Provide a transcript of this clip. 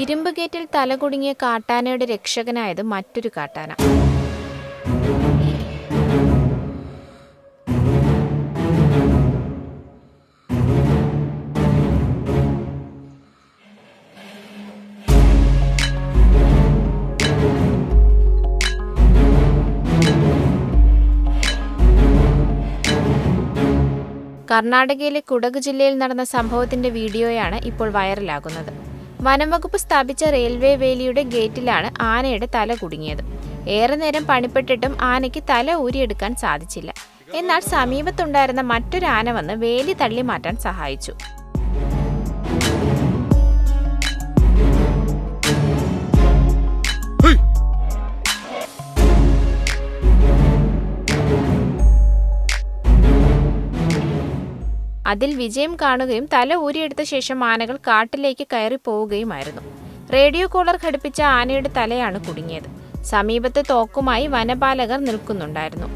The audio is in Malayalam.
ഇരുമ്പ് ഗേറ്റിൽ തലകുടുങ്ങിയ കാട്ടാനയുടെ രക്ഷകനായത് മറ്റൊരു കാട്ടാന. കർണാടകയിലെ കുടക് ജില്ലയിൽ നടന്ന സംഭവത്തിന്റെ വീഡിയോയാണ് ഇപ്പോൾ വൈറലാകുന്നത്. വനംവകുപ്പ് സ്ഥാപിച്ച റെയിൽവേ വേലിയുടെ ഗേറ്റിലാണ് ആനയുടെ തല കുടുങ്ങിയത്. ഏറെ നേരം പണിപ്പെട്ടിട്ടും ആനയ്ക്ക് തല ഊരിയെടുക്കാൻ സാധിച്ചില്ല. എന്നാൽ സമീപത്തുണ്ടായിരുന്ന മറ്റൊരു ആന വന്ന് വേലി തള്ളി മാറ്റാൻ സഹായിച്ചു. അതിൽ വിജയം കാണുകയും തല ഊരിയെടുത്ത ശേഷം ആനകൾ കാട്ടിലേക്ക് കയറി പോവുകയുമായിരുന്നു. റേഡിയോ കോളർ ഘടിപ്പിച്ച ആനയുടെ തലയാണ് കുടുങ്ങിയത്. സമീപത്ത് തോക്കുമായി വനപാലകർ നിൽക്കുന്നുണ്ടായിരുന്നു.